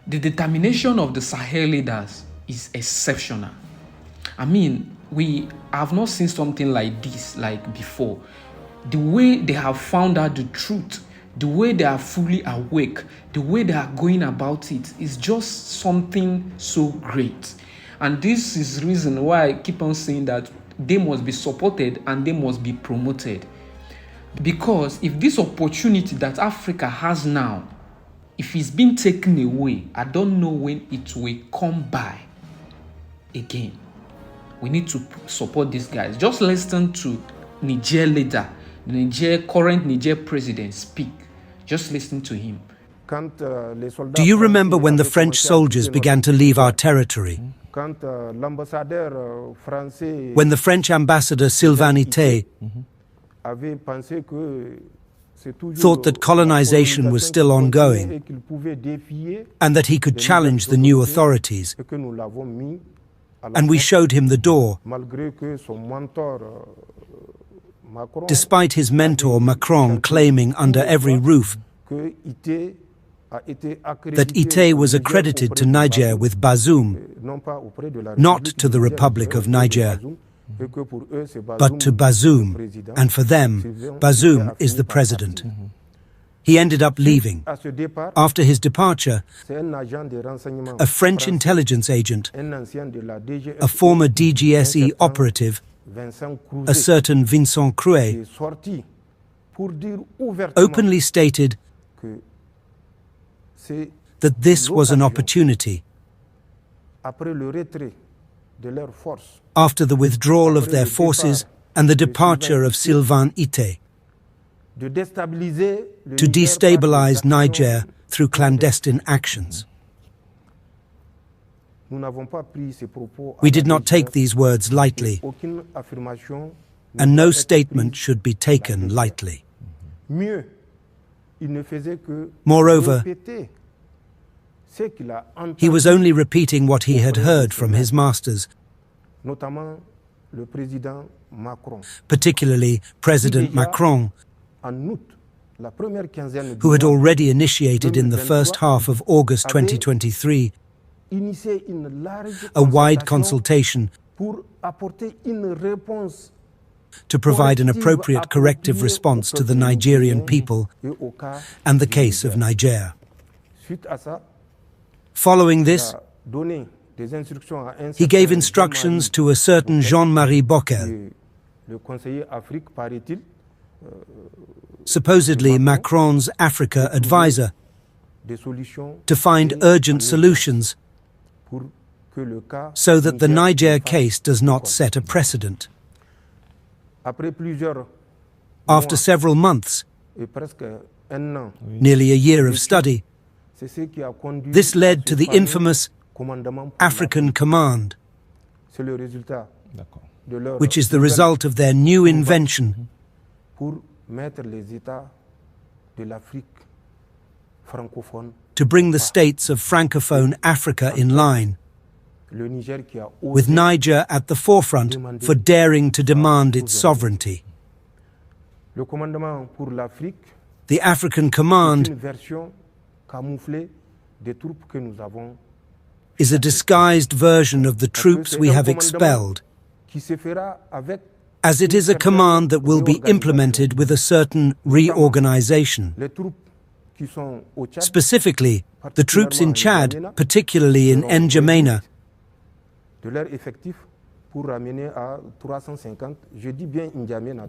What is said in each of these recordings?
the determination of the Sahel leaders is exceptional. I mean, we have not seen something like this like before. The way they have found out the truth, the way they are fully awake, the way they are going about it is just something so great. And this is the reason why I keep on saying that they must be supported and they must be promoted. Because if this opportunity that Africa has now, if it's been taken away, I don't know when it will come by again. We need to support these guys. Just listen to Niger leader, the current Niger president speak. Just listen to him. Do you remember when the French soldiers began to leave our territory? When the French ambassador Sylvain Ité thought that colonization was still ongoing and that he could challenge the new authorities, and we showed him the door, despite his mentor Macron claiming under every roof that Ité was accredited to Niger with Bazoum, not to the Republic of Niger, but to Bazoum, and for them, Bazoum is the president. He ended up leaving. After his departure, a French intelligence agent, a former DGSE operative, a certain Vincent Crouet, openly stated that this was an opportunity. After the withdrawal of their forces and the departure of Sylvain Ité, to destabilize Niger through clandestine actions. We did not take these words lightly, and no statement should be taken lightly. Moreover, he was only repeating what he had heard from his masters, particularly President Macron, who had already initiated in the first half of August 2023 a wide consultation to provide an appropriate corrective response to the Nigerian people and the case of Niger. Following this, he gave instructions to a certain Jean-Marie Bockel, supposedly Macron's Africa advisor, to find urgent solutions so that the Niger case does not set a precedent. After several months, nearly a year of study, this led to the infamous African Command, which is the result of their new invention to bring the states of Francophone Africa in line, with Niger at the forefront for daring to demand its sovereignty. The African Command is a disguised version of the troops we have expelled, as it is a command that will be implemented with a certain reorganization. Specifically, the troops in Chad, particularly in N'Djamena,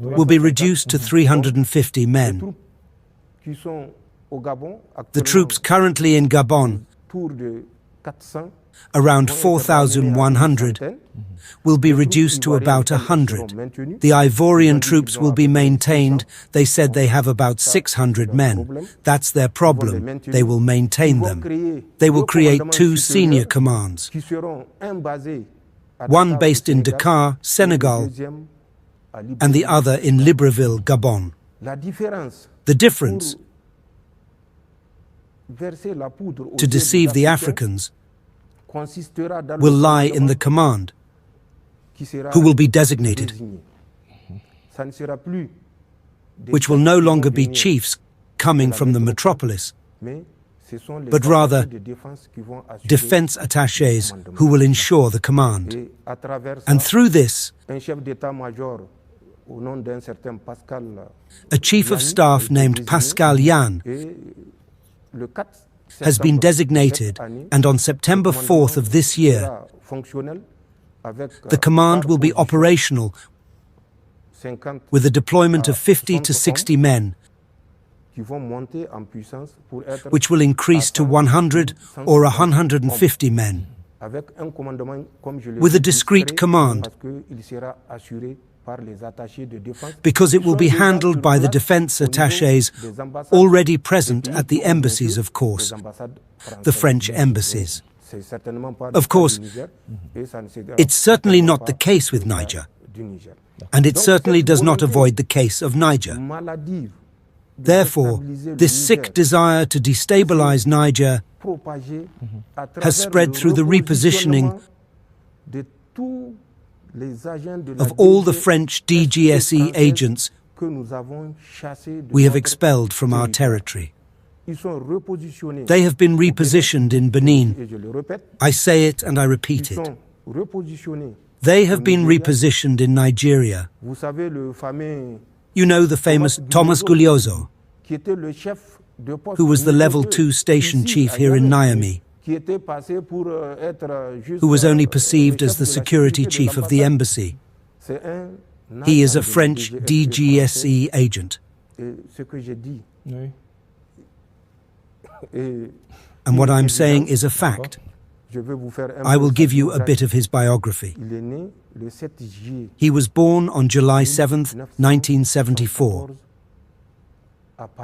will be reduced to 350 men. The troops currently in Gabon, around 4,100, will be reduced to about 100. The Ivorian troops will be maintained. They said they have about 600 men. That's their problem. They will maintain them. They will create two senior commands, one based in Dakar, Senegal, and the other in Libreville, Gabon. The difference, to deceive the Africans, will lie in the command, who will be designated, which will no longer be chiefs coming from the metropolis, but rather defense attachés who will ensure the command. And through this, a chief of staff named Pascal Yan has been designated, and on September 4th of this year, the command will be operational with a deployment of 50 to 60 men, which will increase to 100 or 150 men, with a discrete command, because it will be handled by the defense attachés already present at the embassies, of course, the French embassies. Of course, it's certainly not the case with Niger, and it certainly does not avoid the case of Niger. Therefore, this sick desire to destabilize Niger has spread through the repositioning of all the French DGSE agents we have expelled from our territory. They have been repositioned in Benin. I say it and I repeat it. They have been repositioned in Nigeria. You know the famous Thomas Gulioso, who was the Level 2 station chief here in Niamey, who was only perceived as the security chief of the embassy. He is a French DGSE agent. And what I'm saying is a fact. I will give you a bit of his biography. He was born on July 7th, 1974,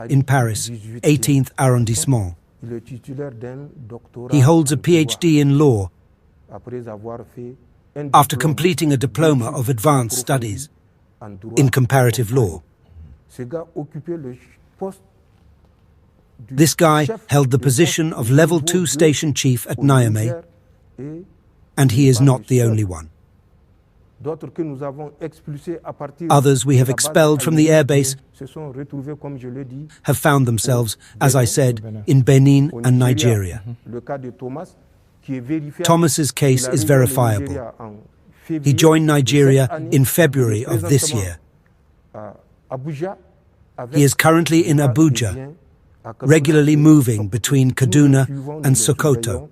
in Paris, 18th arrondissement. He holds a PhD in law after completing a diploma of advanced studies in comparative law. This guy held the position of Level 2 station chief at Niamey, and he is not the only one. Others we have expelled from the airbase have found themselves, as I said, in Benin and Nigeria. Thomas's case is verifiable. He joined Nigeria in February of this year. He is currently in Abuja, regularly moving between Kaduna and Sokoto.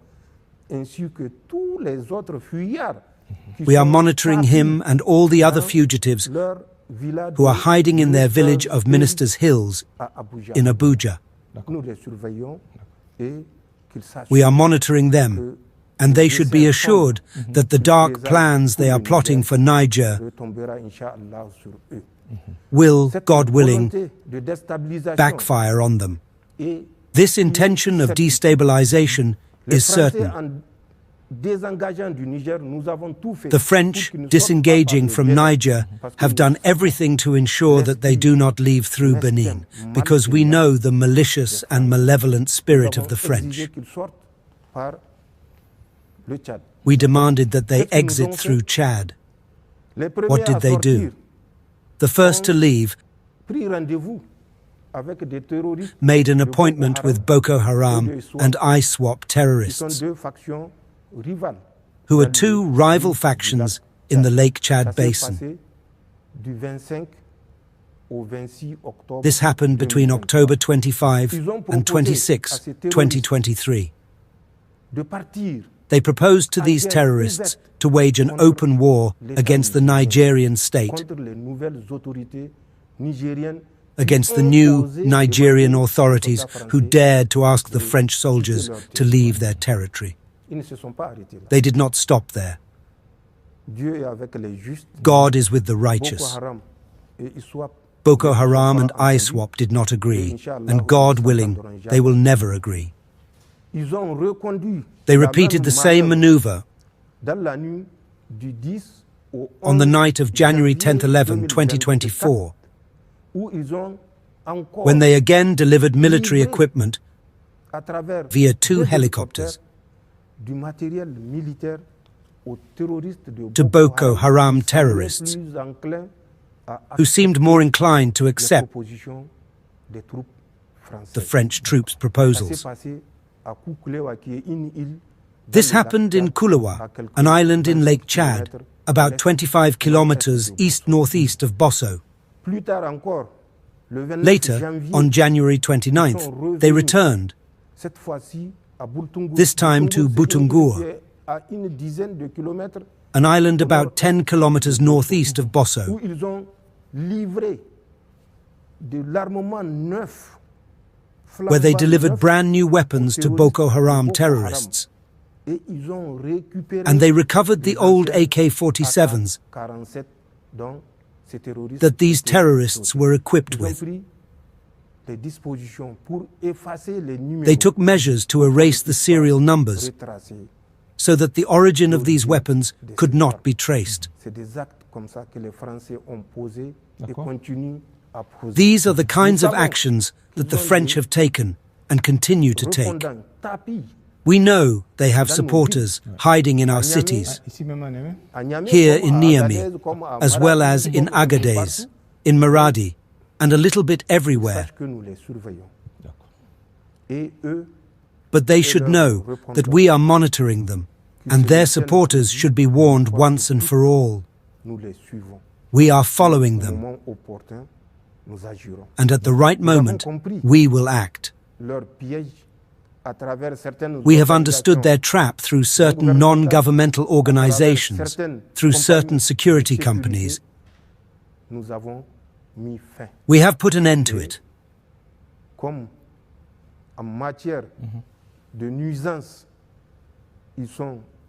We are monitoring him and all the other fugitives who are hiding in their village of Ministers' Hills in Abuja. We are monitoring them, and they should be assured that the dark plans they are plotting for Niger will, God willing, backfire on them. This intention of destabilization is certain. The French, disengaging from Niger, have done everything to ensure that they do not leave through Benin, because we know the malicious and malevolent spirit of the French. We demanded that they exit through Chad. What did they do? The first to leave made an appointment with Boko Haram and ISWAP terrorists, who are two rival factions in the Lake Chad Basin. This happened between October 25 and 26, 2023. They proposed to these terrorists to wage an open war against the Nigerian state, against the new Nigerian authorities who dared to ask the French soldiers to leave their territory. They did not stop there. God is with the righteous. Boko Haram and ISWAP did not agree, and God willing, they will never agree. They repeated the same maneuver on the night of January 10-11, 2024, when they again delivered military equipment via 2 helicopters to Boko Haram terrorists, who seemed more inclined to accept the French troops' proposals. This happened in Kouloua, an island in Lake Chad, about 25 kilometers east-northeast of Bosso. Later, on January 29th, they returned, this time to Boutungour, an island about 10 kilometers northeast of Bosso. Where they delivered brand new weapons to Boko Haram terrorists. And they recovered the old AK-47s that these terrorists were equipped with. They took measures to erase the serial numbers so that the origin of these weapons could not be traced. These are the kinds of actions that the French have taken and continue to take. We know they have supporters hiding in our cities, here in Niamey, as well as in Agadez, in Maradi, and a little bit everywhere. But they should know that we are monitoring them, and their supporters should be warned once and for all. We are following them, and at the right moment, we will act. We have understood their trap through certain non-governmental organizations, through certain security companies. We have put an end to it.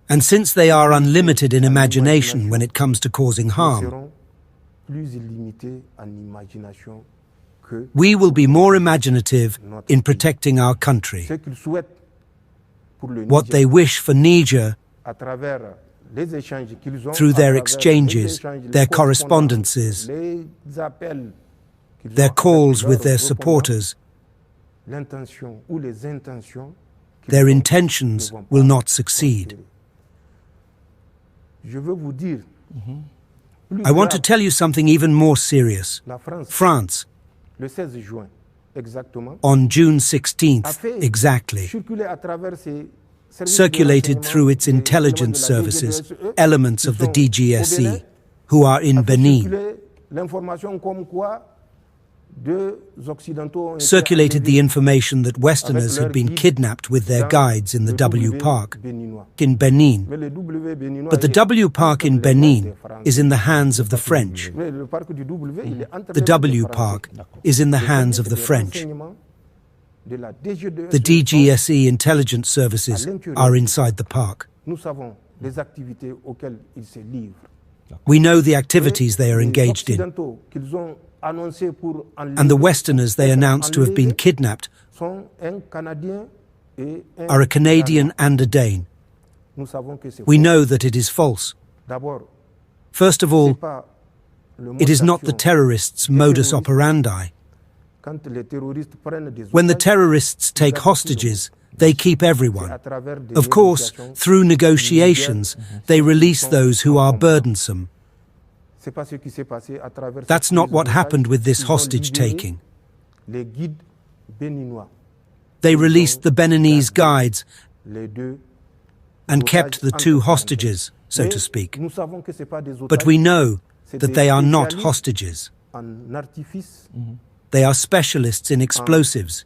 And since they are unlimited in imagination when it comes to causing harm, we will be more imaginative in protecting our country. What they wish for Niger, through their exchanges, their correspondences, their calls with their supporters, their intentions will not succeed. I want to tell you something even more serious. France, on June 16th, exactly, circulated through its intelligence services elements of the DGSE, who are in Benin, circulated the information that Westerners had been kidnapped with their guides in the W Park in Benin. But the W Park in Benin is in the hands of the French. The W Park is in the hands of the French. The DGSE intelligence services are inside the park. We know the activities they are engaged in. And the Westerners they announced to have been kidnapped are a Canadian and a Dane. We know that it is false. First of all, it is not the terrorists' modus operandi. When the terrorists take hostages, they keep everyone. Of course, through negotiations, they release those who are burdensome. That's not what happened with this hostage-taking. They released the Beninese guides and kept the two hostages, so to speak. But we know that they are not hostages. They are specialists in explosives,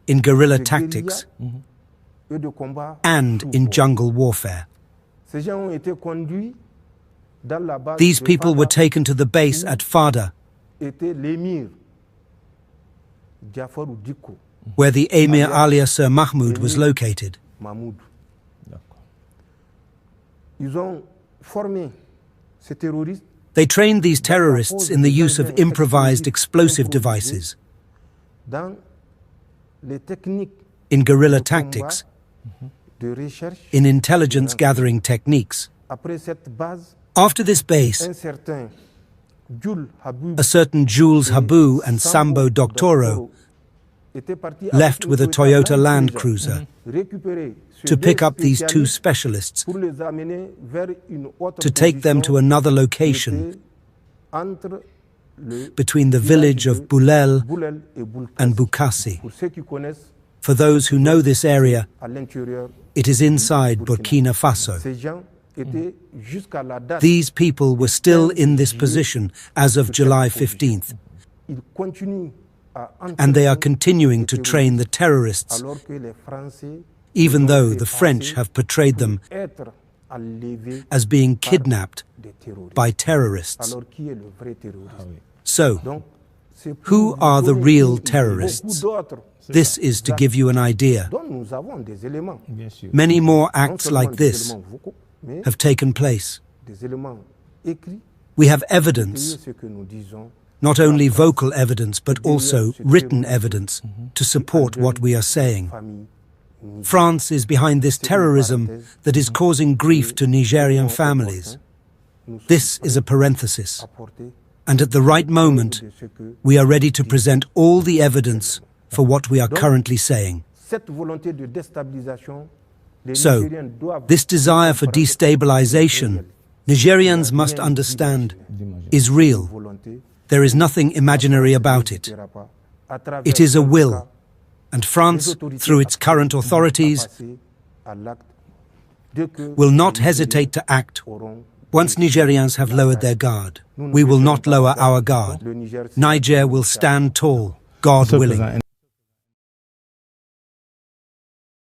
in guerrilla tactics, and in jungle warfare. These people were taken to the base at Fada, where the Emir Aliasser Mahmoud was located. They trained these terrorists in the use of improvised explosive devices, in guerrilla tactics, in intelligence gathering techniques. After this base, a certain Jules Habu and Sambo Doctoro left with a Toyota Land Cruiser to pick up these two specialists, to take them to another location between the village of Boulel and Bukassi. For those who know this area, it is inside Burkina Faso. These people were still in this position as of July 15th, and they are continuing to train the terrorists, even though the French have portrayed them as being kidnapped by terrorists. So, who are the real terrorists? This is to give you an idea. Many more acts like this have taken place. We have evidence, not only vocal evidence, but also written evidence to support what we are saying. France is behind this terrorism that is causing grief to Nigerian families. This is a parenthesis. And at the right moment, we are ready to present all the evidence for what we are currently saying. So, this desire for destabilization, Nigerians must understand, is real. There is nothing imaginary about it. It is a will, and France, through its current authorities, will not hesitate to act once Nigerians have lowered their guard. We will not lower our guard. Niger will stand tall, God willing.